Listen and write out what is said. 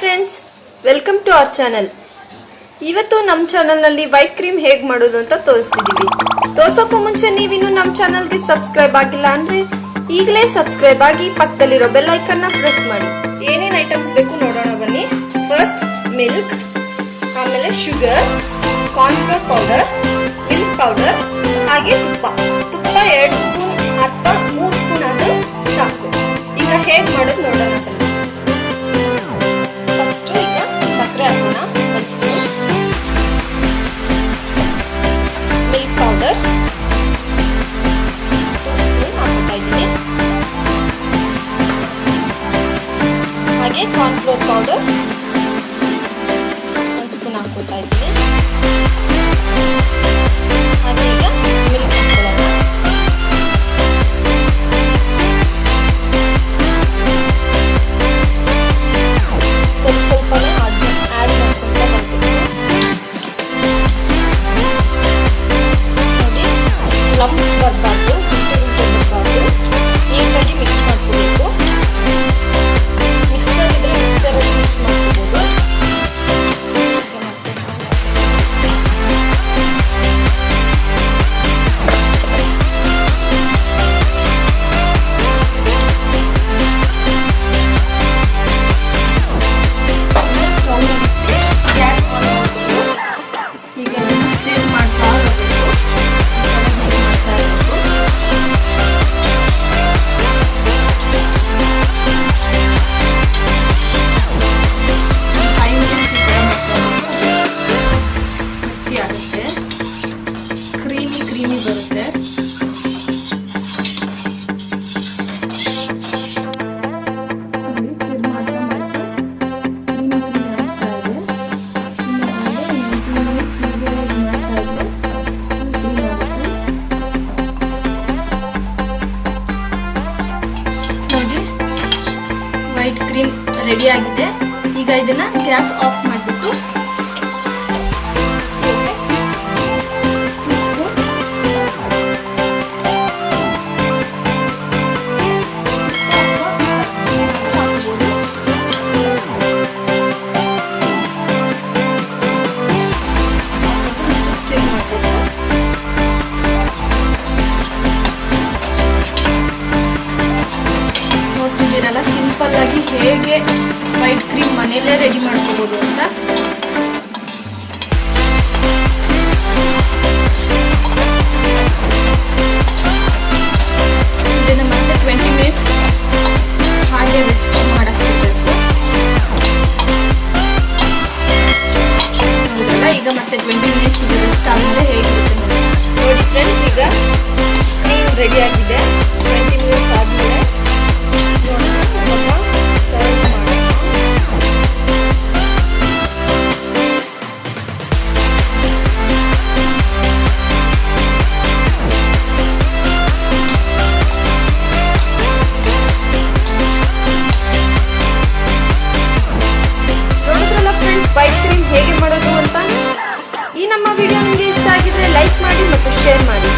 Friends, welcome to our channel. ಇವತ್ತು ನಮ್ಮ channel ನಲ್ಲಿ ವೈಟ್ ಕ್ರೀಮ್ ಹೇಗ್ ಮಾಡೋದು ಅಂತ ತೋರಿಸ್ತಿದೀವಿ. ತೋರ್ಸೋಕ್ಕೂ ಮುಂಚೆ ನೀವಿನ್ನು ನಮ್ಮ ಚಾನೆಲ್ಗೆ ಸಬ್ಸ್ಕ್ರೈಬ್ ಆಗಿಲ್ಲ ಅಂದ್ರೆ ಈಗಲೇ ಸಬ್ಸ್ಕ್ರೈಬ್ ಆಗಿ ಪಕ್ಕದಲ್ಲಿರೋ ಬೆಲ್ ಐಕನ್ ನ ಪ್ರೆಸ್ ಮಾಡಿ. ಏನೇನ್ ಐಟಮ್ಸ್ ಬೇಕು ನೋಡೋಣ ಬನ್ನಿ. ಫಸ್ಟ್ ಮಿಲ್ಕ್, ಆಮೇಲೆ sugar, cornflour powder, milk powder, ಹಾಗೆ ತುಪ್ಪ 2 ಸ್ಪೂನ್ ಅಥವಾ 3 ಸ್ಪೂನ್ ಆದ್ರೂ ಸಾಕು. ಈಗ ಹೇಗ್ ಮಾಡೋದು ನೋಡೋಣ ಬನ್ನಿ. ಫಸ್ಟ್ ಈಗ ಸಕ್ಕರೆ ಹಾಕೋಣ. 1 ಸ್ಪೂನ್ ಮಿಲ್ಕ್ ಪೌಡರ್ 2 ಸ್ಪೂನ್ ಹಾಕೋತಾ ಇದ್ದೀನಿ. ಹಾಗೆ ಕಾರ್ನ್ಫ್ಲೋರ್ ಪೌಡರ್ 1 ಸ್ಪೂನ್ ಹಾಕೋತಾ ಇದ್ದೀನಿ. ಹಾಗೆ ಈಗ ಮಿಲ್ಕ್ ಹಾಕೊಳ್ಳೋಣ. ಸ್ವಲ್ಪನೇ ಆ್ಯಡ್ ಮಾಡ್ಕೊಂತ ಬರ್ತೀನಿ. ನೋಡಿ, ಲಂಪ್ಸ್ ಬರಬಾರ್ದು, ಬರಬಾರ್ದು. ನೀಟಾಗಿ ಮಿಕ್ಸ್ ಮಾಡ್ಕೋಬೇಕು. ಮಿಕ್ಸರ್ ಇದ್ರೆ ಮಿಕ್ಸರಲ್ಲಿ ಮಿಕ್ಸ್ ಮಾಡ್ಕೋಬೋದು. ಕ್ರೀಮಿ ಬರುತ್ತೆ. ನೋಡಿ, ವೈಟ್ ಕ್ರೀಮ್ ರೆಡಿ ಆಗಿದೆ. ಈಗ ಇದನ್ನ ಗ್ಯಾಸ್ ಆಫ್ ಮಾಡಿಬಿಟ್ಟು ಸಿಂಪಲ್ ಆಗಿ ಹೇಗೆ ವೈಟ್ ಕ್ರೀಮ್ ಮನೆಯಲ್ಲೇ ರೆಡಿ ಮಾಡ್ಕೋಬಹುದು ಅಂತ. ಇದನ್ನ ಮತ್ತೆ 20 ಮಿನಿಟ್ಸ್ ಹಾಗೆ ರೆಸ್ಟ್ ಮಾಡಕ್ಕೆ ಇರಬೇಕು. ಈಗ ಮತ್ತೆ 20 ಮಿನಿಟ್ಸ್ ರೆಸ್ಟ್ ಆಗಿದೆ. ಹೇಗಿರುತ್ತೆ ನೋಡಿ ಫ್ರೆಂಡ್ಸ್. ಈಗ ಕ್ರೀಮ್ ರೆಡಿ ಆಗಿದೆ. 20 ಮಿನಿಟ್ಸ್ ಆದ್ಮೇಲೆ ವೈಟ್ ಕ್ರೀಮ್ ಹೇಗೆ ಮಾಡೋದು ಅಂತ. ಈ ನಮ್ಮ ವಿಡಿಯೋ ನಿಮಗೆ ಇಷ್ಟ ಆಗಿದ್ರೆ ಲೈಕ್ ಮಾಡಿ ಮತ್ತು ಶೇರ್ ಮಾಡಿ.